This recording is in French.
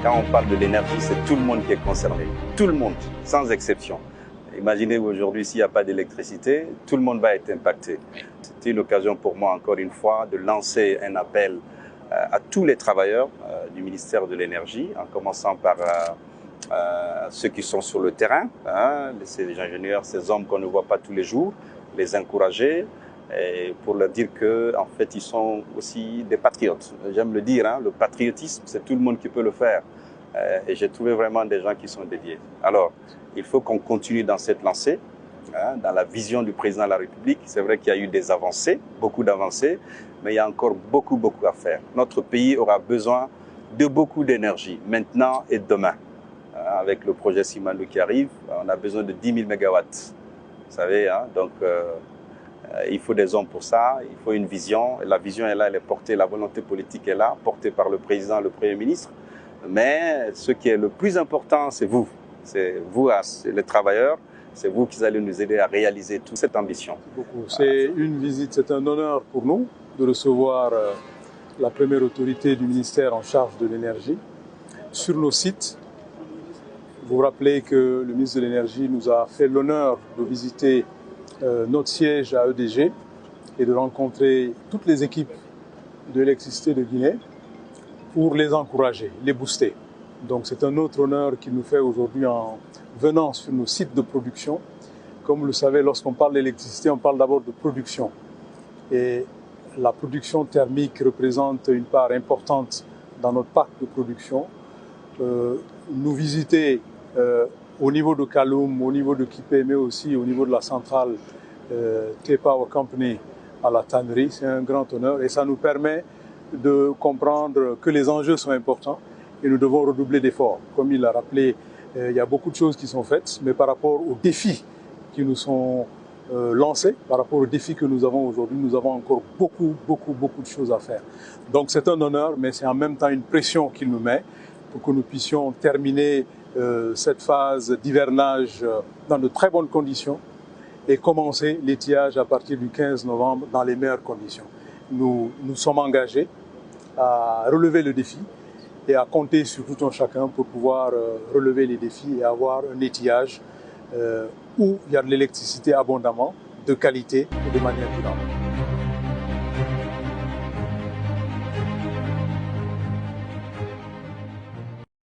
Quand on parle de l'énergie, c'est tout le monde qui est concerné. Tout le monde, sans exception. Imaginez aujourd'hui, s'il n'y a pas d'électricité, tout le monde va être impacté. C'était l'occasion pour moi, encore une fois, de lancer un appel à tous les travailleurs du ministère de l'Énergie, en commençant par ceux qui sont sur le terrain, ces ingénieurs, ces hommes qu'on ne voit pas tous les jours, les encourager, et pour leur dire que, en fait, ils sont aussi des patriotes. J'aime le dire, le patriotisme, c'est tout le monde qui peut le faire. Et j'ai trouvé vraiment des gens qui sont dédiés. Alors, il faut qu'on continue dans cette lancée, dans la vision du président de la République. C'est vrai qu'il y a eu des avancées, beaucoup d'avancées, mais il y a encore beaucoup à faire. Notre pays aura besoin de beaucoup d'énergie, maintenant et demain. Avec le projet Simandou qui arrive, on a besoin de 10 000 mégawatts. Vous savez, donc il faut des hommes pour ça, il faut une vision. Et la vision est là, elle est portée, la volonté politique est là, portée par le président, le Premier ministre. Mais ce qui est le plus important, c'est vous, les travailleurs, c'est vous qui allez nous aider à réaliser toute cette ambition. C'est une visite, c'est un honneur pour nous de recevoir la première autorité du ministère en charge de l'énergie sur nos sites. Vous vous rappelez que le ministre de l'Énergie nous a fait l'honneur de visiter notre siège à EDG et de rencontrer toutes les équipes de l'électricité de Guinée pour les encourager, les booster. Donc c'est un autre honneur qu'il nous fait aujourd'hui en venant sur nos sites de production. Comme vous le savez, lorsqu'on parle d'électricité, on parle d'abord de production. Et la production thermique représente une part importante dans notre parc de production. Nous visiter au niveau de Kaloum, au niveau de Kipé, mais aussi au niveau de la centrale T-Power Company à la tannerie, c'est un grand honneur et ça nous permet de comprendre que les enjeux sont importants et nous devons redoubler d'efforts. Comme il l'a rappelé, il y a beaucoup de choses qui sont faites, mais par rapport aux défis qui nous sont lancés, par rapport aux défis que nous avons aujourd'hui, nous avons encore beaucoup de choses à faire. Donc c'est un honneur, mais c'est en même temps une pression qu'il nous met pour que nous puissions terminer cette phase d'hivernage dans de très bonnes conditions et commencer l'étiage à partir du 15 novembre dans les meilleures conditions. Nous sommes engagés à relever le défi et à compter sur tout un chacun pour pouvoir relever les défis et avoir un étiage où il y a de l'électricité abondamment, de qualité et de manière durable.